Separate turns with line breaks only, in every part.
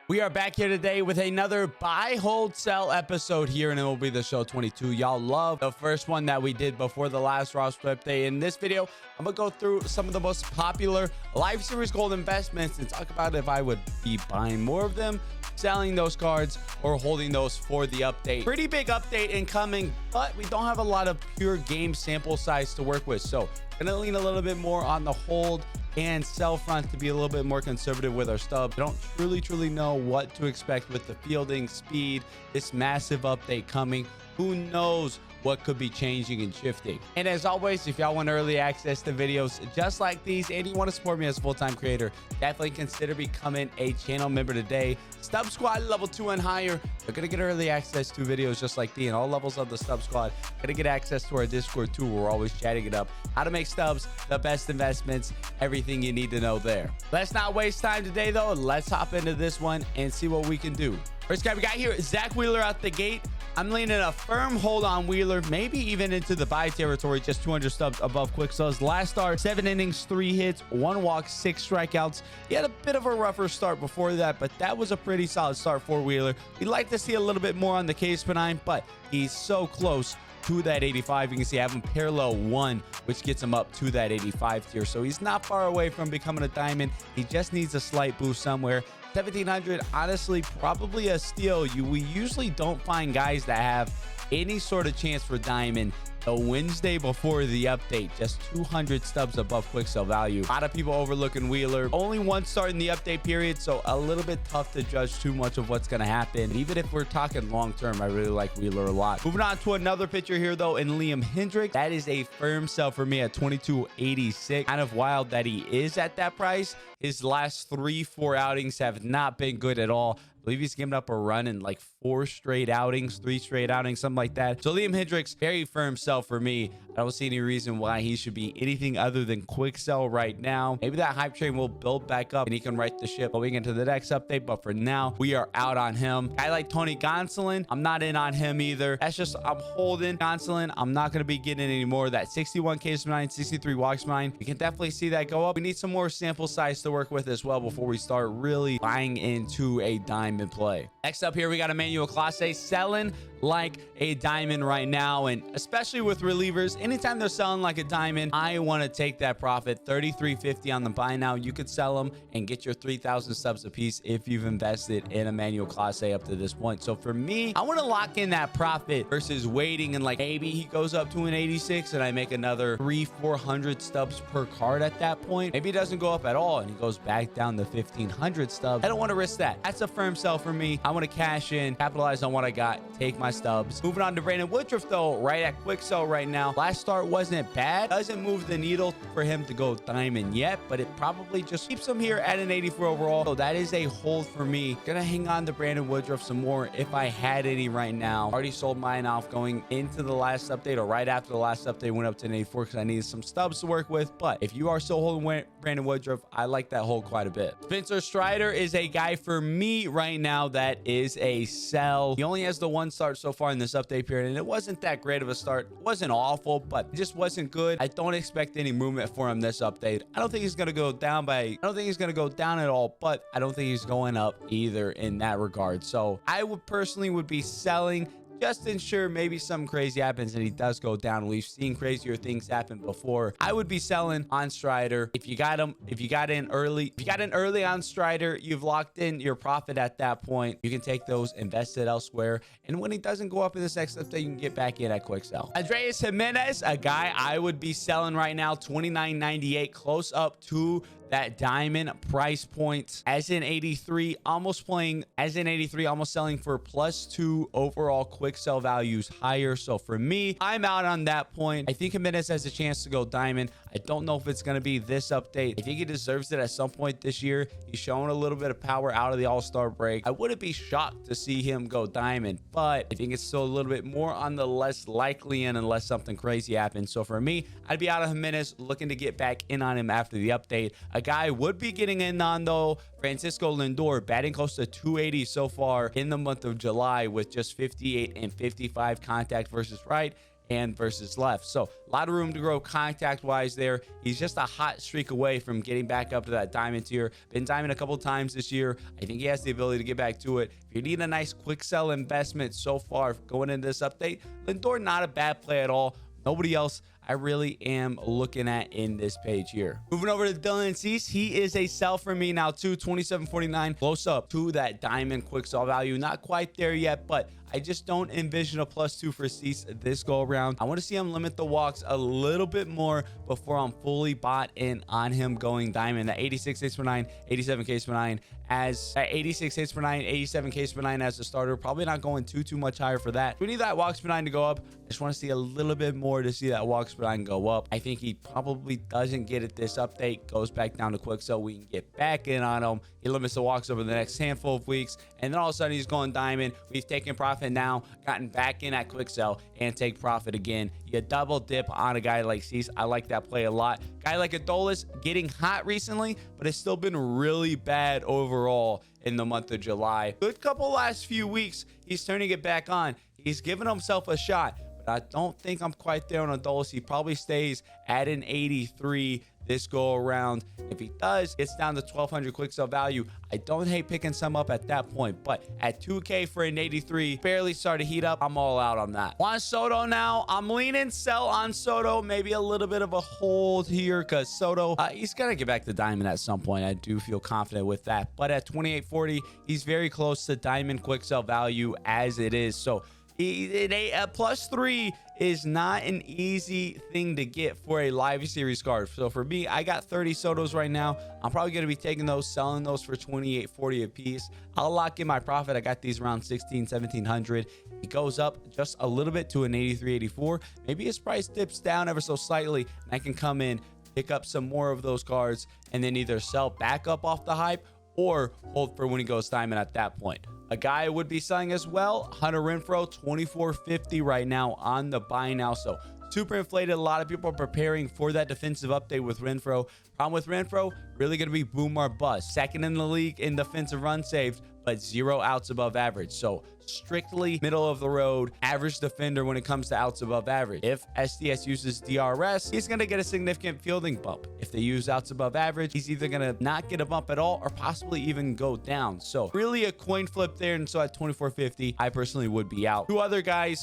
We are back here today with another buy, hold, sell episode here in MLB The Show 22. Y'all love the first one that we did before the last roster update. In this video, I'm gonna go through some of the most popular Live Series Gold investments and talk about if I would be buying more of them, selling those cards, or holding those for the update. Pretty big update incoming, but we don't have a lot of pure game sample size to work with. So gonna lean a little bit more on the hold and sell front to be a little bit more conservative with our stubs. I don't truly know what to expect with the fielding speed, this massive update coming. Who knows what could be changing and shifting. And as always, if y'all want early access to videos just like these and you want to support me as a full-time creator, definitely consider becoming a channel member today. Stub Squad level 2 and higher, they're gonna get early access to videos just like these, and all levels of the Stub Squad gonna get access to our Discord too. We're always chatting it up, how to make stubs, the best investments, everything you need to know there. Let's not waste time today though. Let's hop into this one and see what we can do. First guy we got here is Zach Wheeler out the gate. I'm leaning a firm hold on Wheeler, maybe even into the buy territory, just 200 stubs above quick sells. Last start, 7 innings, 3 hits, 1 walk, 6 strikeouts. He had a bit of a rougher start before that, but that was a pretty solid start for Wheeler. We'd like to see a little bit more on the K-Spinine, but he's so close to that 85. You can see I have him parallel 1, which gets him up to that 85 tier. So he's not far away from becoming a diamond. He just needs a slight boost somewhere. 1700, honestly, probably a steal. We usually don't find guys that have any sort of chance for diamond the Wednesday before the update. Just 200 stubs above quick sell value. A lot of people overlooking Wheeler. Only one start in the update period, so a little bit tough to judge too much of what's going to happen. Even if we're talking long term, I really like Wheeler a lot. Moving on to another pitcher here though, in Liam Hendriks. That is a firm sell for me at 22.86. Kind of wild that he is at that price. His last 3-4 outings have not been good at all. I believe he's given up a run in like 4 straight outings, 3 straight outings, something like that. So Liam Hendriks, very firm sell for me. I don't see any reason why he should be anything other than quick sell right now. Maybe that hype train will build back up and he can right the ship going into the next update. But for now, we are out on him. I like Tony Gonsolin. I'm not in on him either. That's just, I'm holding Gonsolin. I'm not going to be getting any more of that 61 K-Spinine, 63 walk-spinine. We can definitely see that go up. We need some more sample size to work with as well before we start really buying into a diamond play. Next up here, we got Emmanuel Clase selling like a diamond right now, and especially with relievers, anytime they're selling like a diamond, I want to take that profit. 33.50 on the buy now. You could sell them and get your 3,000 subs a piece if you've invested in Emmanuel Clase up to this point. So for me, I want to lock in that profit versus waiting and like maybe he goes up to an 86 and I make another 300-400 stubs per card at that point. Maybe he doesn't go up at all and he goes back down to 1,500 stubs. I don't want to risk that. That's a firm sell for me. I want to cash in, capitalize on what I got, take my stubs. Moving on to Brandon Woodruff though, right at quick sell right now. Last start wasn't bad. Doesn't move the needle for him to go diamond yet, but it probably just keeps him here at an 84 overall. So that is a hold for me. Gonna hang on to Brandon Woodruff some more if I had any right now. Already sold mine off going into the last update or right after the last update went up to an 84 because I needed some stubs to work with. But if you are still holding Brandon Woodruff, I like that hold quite a bit. Spencer Strider is a guy for me right now that is a sell. He only has the 1 start so far in this update period, and it wasn't that great of a start. It wasn't awful, but it just wasn't good. I don't expect any movement for him this update. I don't think he's going to go down I don't think he's going to go down at all, but I don't think he's going up either in that regard. So I would personally be selling just to ensure maybe something crazy happens and he does go down. We've seen crazier things happen before. I would be selling on Strider. If you got in early on Strider, you've locked in your profit at that point. You can take those, invest it elsewhere, and when he doesn't go up in this next update, you can get back in at quick sell. Andreas Gimenez, a guy I would be selling right now, 29.98, close up to that diamond price point. As in 83, almost selling for +2 overall quick sell values higher. So for me, I'm out on that point. I think Gimenez has a chance to go diamond. I don't know if it's going to be this update. I think he deserves it at some point this year. He's showing a little bit of power out of the All-Star break. I wouldn't be shocked to see him go diamond, but I think it's still a little bit more on the less likely end unless something crazy happens. So for me, I'd be out of Gimenez, looking to get back in on him after the update. A guy would be getting in on though, Francisco Lindor, batting close to 280 so far in the month of July with just 58 and 55 contact versus right and versus left. So a lot of room to grow contact wise there. He's just a hot streak away from getting back up to that diamond tier. Been diamond a couple times this year. I think he has the ability to get back to it. If you need a nice quick sell investment so far going into this update, Lindor, not a bad play at all. Nobody else I really am looking at in this page here. Moving over to Dylan Cease, he is a sell for me now too. 27.49, close up to that diamond quick sell value. Not quite there yet, but I just don't envision a +2 for Cease this go around. I want to see him limit the walks a little bit more before I'm fully bought in on him going diamond. That 86 hits per 9, 87 Ks per 9 as that 86 hits per 9, 87 Ks per 9 as a starter. Probably not going too much higher for that. We need that walks per 9 to go up. I just want to see a little bit more to see that walks per 9 go up. I think he probably doesn't get it this update. Goes back down to quick so we can get back in on him. He limits the walks over the next handful of weeks, and then all of a sudden he's going diamond. We've taken profit now, gotten back in at quick sell and take profit again. You double dip on a guy like Cease. I like that play a lot. Guy like Adolis getting hot recently, but it's still been really bad overall in the month of July. Good couple last few weeks, he's turning it back on. He's giving himself a shot, but I don't think I'm quite there on Adolis. He probably stays at an 83 this go around. If he does, it's down to 1200 quick sell value. I don't hate picking some up at that point, but at 2K for an 83, barely started to heat up. I'm all out on that. Juan Soto now. I'm leaning sell on Soto. Maybe a little bit of a hold here because Soto, he's going to get back to diamond at some point. I do feel confident with that. But at 2840, he's very close to diamond quick sell value as it is. So a +3 is not an easy thing to get for a live series card. So for me, I got 30 Sotos right now. I'm probably going to be taking those, selling those for 28.40 a piece. I'll lock in my profit. I got these around 1700. It goes up just a little bit to an 83.84. Maybe his price dips down ever so slightly, and I can come in, pick up some more of those cards, and then either sell back up off the hype or hold for when he goes diamond at that point. A guy I would be selling as well, Hunter Renfroe, 24.50 right now on the buy now. So super inflated. A lot of people are preparing for that defensive update with Renfroe. Problem with Renfroe, really going to be boom or bust. Second in the league in defensive run saved, but 0 outs above average. So strictly middle of the road, average defender when it comes to outs above average. If SDS uses DRS, he's going to get a significant fielding bump. If they use outs above average, he's either going to not get a bump at all or possibly even go down. So really a coin flip there. And so at 24.50, I personally would be out. One other guy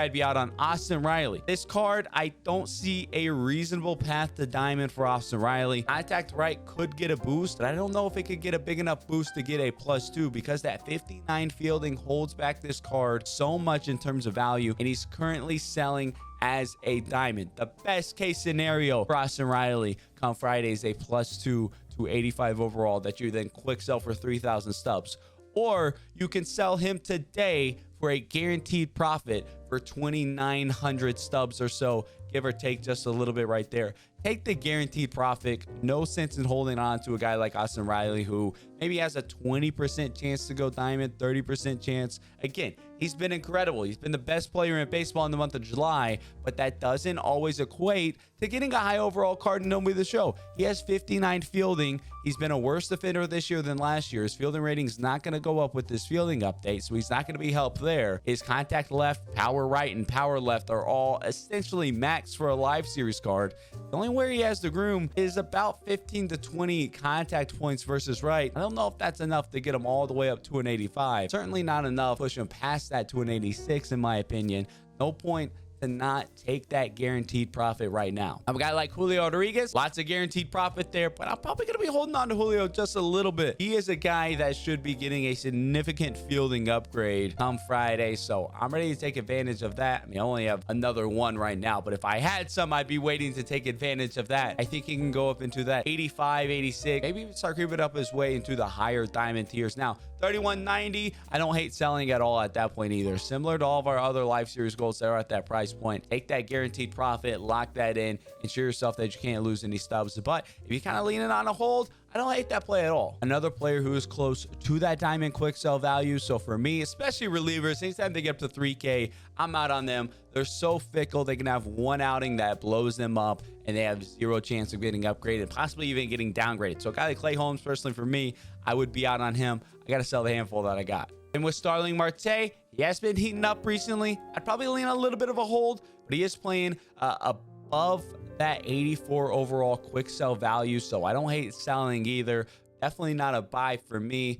I'd be out on, Austin Riley. This card, I don't see a reasonable path to diamond for Austin Riley. Contact right could get a boost, but I don't know if it could get a big enough boost to get a +2 because that 59 fielding holds back this card so much in terms of value, and he's currently selling as a diamond. The best case scenario for Austin Riley come Friday is a +2 to 85 overall that you then quick sell for 3,000 stubs, or you can sell him today for a guaranteed profit for 2,900 stubs or so, give or take just a little bit right there. Take the guaranteed profit. No sense in holding on to a guy like Austin Riley who maybe has a 20% chance to go diamond, 30% chance. Again, he's been incredible. He's been the best player in baseball in the month of July, but that doesn't always equate to getting a high overall card in MLB The Show. He has 59 fielding. He's been a worse defender this year than last year. His fielding rating is not going to go up with this fielding update, so he's not going to be helped there. His contact left, power right, and power left are all essentially maxed for a live series card. The only where he has the room is about 15 to 20 contact points versus right. I don't know if that's enough to get him all the way up to an 85. Certainly not enough to push him past that to an 86 in my opinion. No point to not take that guaranteed profit right now. I'm a guy like Julio Rodriguez, lots of guaranteed profit there, but I'm probably going to be holding on to Julio just a little bit. He is a guy that should be getting a significant fielding upgrade come Friday, so I'm ready to take advantage of that. I mean, I only have another one right now, but if I had some, I'd be waiting to take advantage of that. I think he can go up into that 85, 86, maybe even start creeping up his way into the higher diamond tiers. Now, 31.90, I don't hate selling at all at that point either. Similar to all of our other live series goals that are at that price point. Take that guaranteed profit, lock that in, ensure yourself that you can't lose any stubs. But if you're kind of leaning on a hold, I don't hate that play at all. Another player who is close to that diamond quick sell value. So for me, especially relievers, anytime they get up to 3K, I'm out on them. They're so fickle. They can have one outing that blows them up and they have 0 chance of getting upgraded, possibly even getting downgraded. So a guy like Clay Holmes, personally for me, I would be out on him. I got to sell the handful that I got. And with Starling Marte, he He has been heating up recently. I'd probably lean a little bit of a hold, but he is playing above that 84 overall quick sell value, so I don't hate selling either. Definitely not a buy for me.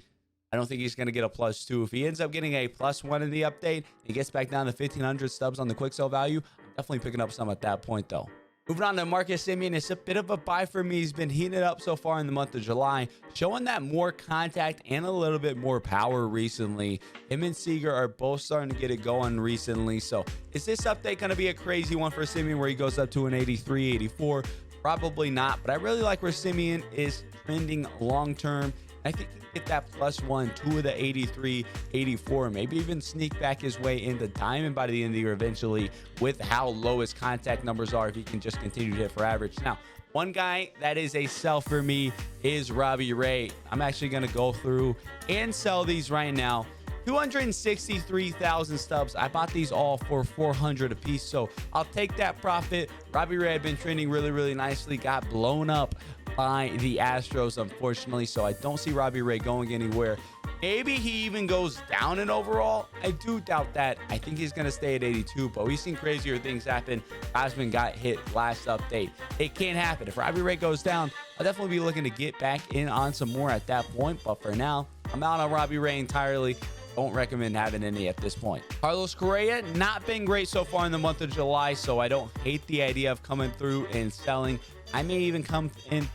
I don't think he's going to get a +2. If he ends up getting a +1 in the update, he gets back down to 1,500 stubs on the quick sell value, I'm definitely picking up some at that point, though. Moving on to Marcus Semien, it's a bit of a buy for me. He's been heating it up so far in the month of July, showing that more contact and a little bit more power recently. Him and Seager are both starting to get it going recently. So is this update going to be a crazy one for Semien where he goes up to an 83, 84? Probably not, but I really like where Semien is trending long term. I think he can get that +1, 2 of the 83, 84, maybe even sneak back his way into diamond by the end of the year eventually with how low his contact numbers are if he can just continue to hit for average. Now, one guy that is a sell for me is Robbie Ray. I'm actually going to go through and sell these right now. 263,000 stubs. I bought these all for 400 a piece, so I'll take that profit. Robbie Ray had been trending really nicely, got blown up by the Astros, unfortunately, so I don't see Robbie Ray going anywhere. Maybe he even goes down in overall. I do doubt that. I think he's going to stay at 82, but we've seen crazier things happen. Osman got hit last update. It can't happen. If Robbie Ray goes down, I'll definitely be looking to get back in on some more at that point, but for now, I'm out on Robbie Ray entirely. Don't recommend having any at this point. Carlos Correa, not been great so far in the month of July, so I don't hate the idea of coming through and selling. I may even come in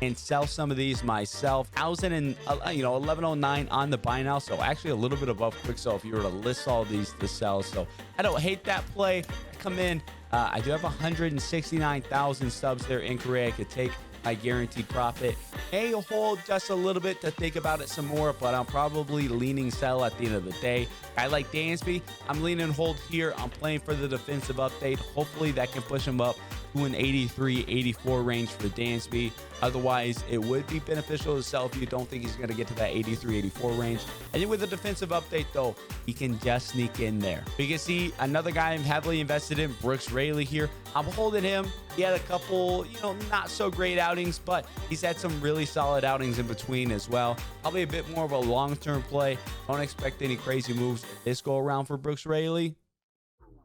and sell some of these myself. 1109 on the buy now, so actually a little bit above quick sell if you were to list all these to sell. So I don't hate that play. I come in. I do have 169,000 stubs there in Correa. I could take my guaranteed profit. May hold just a little bit to think about it some more, but I'm probably leaning sell at the end of the day. I like Dansby. I'm leaning hold here. I'm playing for the defensive update. Hopefully that can push him up to an 83, 84 range for Dansby. Otherwise, it would be beneficial to sell if you don't think he's going to get to that 83, 84 range. I think with the defensive update, though, he can just sneak in there. We can see another guy I'm heavily invested in, Raley here. I'm holding him. He had a couple, not so great outings, but he's had some really solid outings in between as well. Probably a bit more of a long-term play. Don't expect any crazy moves this go around for Raley.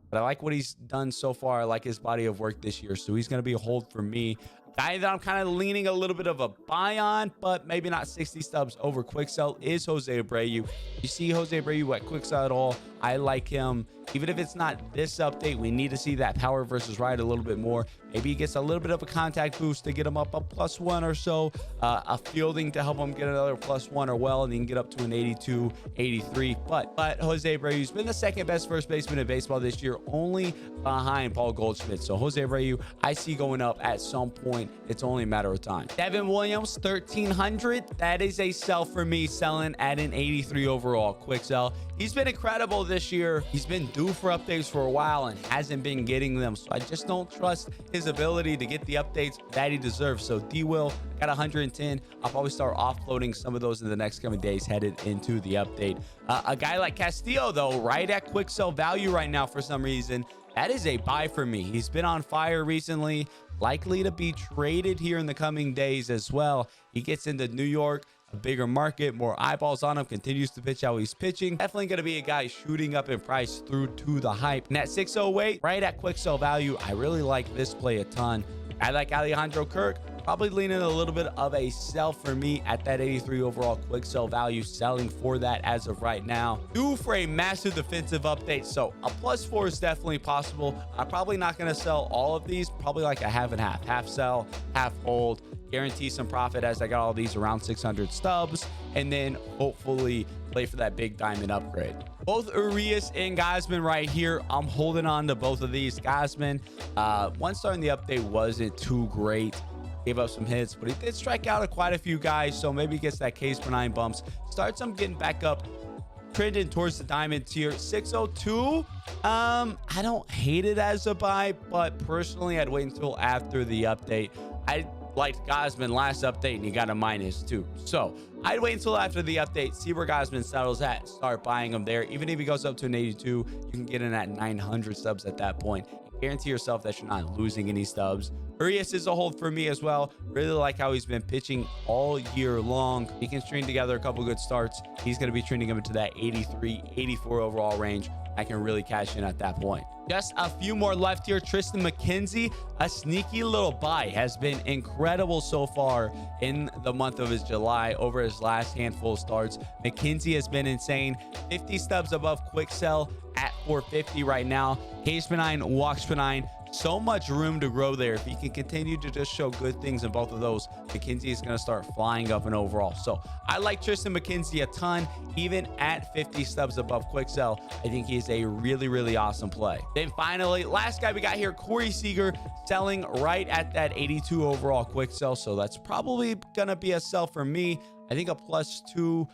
But I like what he's done so far. I like his body of work this year, so he's going to be a hold for me. Guy that I'm kind of leaning a little bit of a buy on, but maybe not 60 stubs over quick sell, is Jose Abreu. You see Jose Abreu at quick sell at all? I like him. Even if it's not this update, we need to see that power versus ride a little bit more. Maybe he gets a little bit of a contact boost to get him up a +1 or so. A fielding to help him get another +1 or well, and he can get up to an 82, 83. But Jose Abreu's been the second best first baseman in baseball this year, only behind Paul Goldschmidt. So Jose Abreu, I see going up at some point. It's only a matter of time. Devon Williams, 1,300. That is a sell for me, selling at an 83 overall. Quick sell. He's been incredible this year. He's been due for updates for a while and hasn't been getting them. So I just don't trust his ability to get the updates that he deserves. So D-Will got 110. I'll probably start offloading some of those in the next coming days headed into the update. A guy like Castillo, though, right at quick sell value right now for some reason. That is a buy for me. He's been on fire recently, likely to be traded here in the coming days as well. He gets into New York, a bigger market, more eyeballs on him, continues to pitch how he's pitching. Definitely going to be a guy shooting up in price through to the hype. And at 608, right at quick sell value, I really like this play a ton. I like Alejandro Kirk. Probably leaning a little bit of a sell for me at that 83 overall quick sell value, selling for that as of right now. Due for a massive defensive update, so a +4 is definitely possible. I'm probably not going to sell all of these, probably like a half and half. Half sell, half hold. Guarantee some profit as I got all these around 600 stubs, and then hopefully play for that big diamond upgrade. Both Urias and Gausman right here. I'm holding on to both of these. Gausman, one star in the update wasn't too great. Gave up some hits, but he did strike out quite a few guys, so maybe he gets that Ks per 9 bumps. Starts him getting back up, trending towards the diamond tier. 602, I don't hate it as a buy, but personally, I'd wait until after the update. I liked Gausman last update, and he got a -2. So I'd wait until after the update, see where Gausman settles at, start buying him there. Even if he goes up to an 82, you can get in at 900 subs at that point. guarantee yourself that you're not losing any stubs. Urias is a hold for me as well. Really like how he's been pitching all year long. He can string together a couple good starts. He's going to be trending him into that 83, 84 overall range. I can really cash in at that point. Just a few more left here. Tristan McKenzie, a sneaky little buy, has been incredible so far in the month of his July over his last handful of starts. McKenzie has been insane. 50 stubs above quick sell at 450 right now. Ks per 9, walks per 9. So much room to grow there. If he can continue to just show good things in both of those, McKenzie is going to start flying up in overall. So I like Tristan McKenzie a ton, even at 50 stubs above quick sell. I think he's a really, really awesome play. Then finally, last guy we got here, Corey Seager, selling right at that 82 overall quick sell. So that's probably going to be a sell for me. I think a +2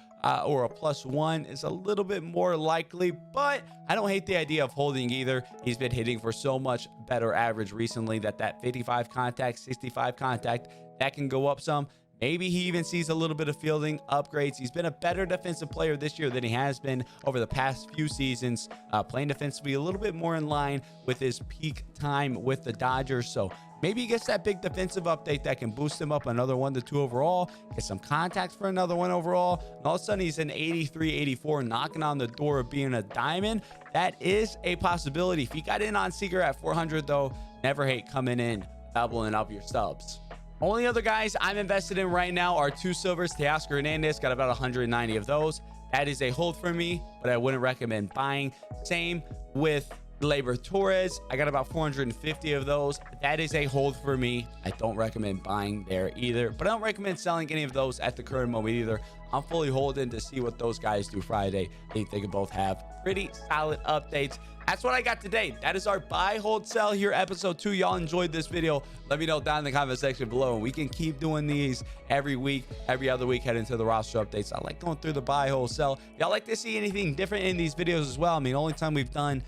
or a +1 is a little bit more likely, but I don't hate the idea of holding either. He's been hitting for so much better average recently that 55 contact, 65 contact, that can go up some. Maybe he even sees a little bit of fielding upgrades. He's been a better defensive player this year than he has been over the past few seasons, playing defensively a little bit more in line with his peak time with the Dodgers. So maybe he gets that big defensive update that can boost him up another 1 to 2 overall, get some contacts for another 1 overall, and all of a sudden he's an 83, 84, knocking on the door of being a diamond. That is a possibility. If you got in on Seager at 400 though, never hate coming in, doubling up your subs. Only other guys I'm invested in right now are 2 silvers. Teoscar Hernandez, got about 190 of those. That is a hold for me, but I wouldn't recommend buying. Same with Gleyber Torres. I got about 450 of those. That is a hold for me. I don't recommend buying there either, but I don't recommend selling any of those at the current moment either. I'm fully holding to see what those guys do Friday. I think they can both have pretty solid updates. That's what I got today. That is our buy, hold, sell here, episode 2. Y'all enjoyed this video? Let me know down in the comment section below, and we can keep doing these every week, every other week, heading to the roster updates. I like going through the buy, hold, sell. Y'all like to see anything different in these videos as well? I mean, only time we've done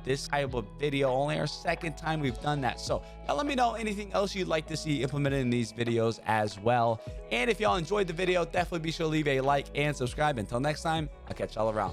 this type of video, only our second time we've done that. So y'all let me know anything else you'd like to see implemented in these videos as well. And if y'all enjoyed the video, definitely be sure to leave a like and subscribe. Until next time, I'll catch y'all around.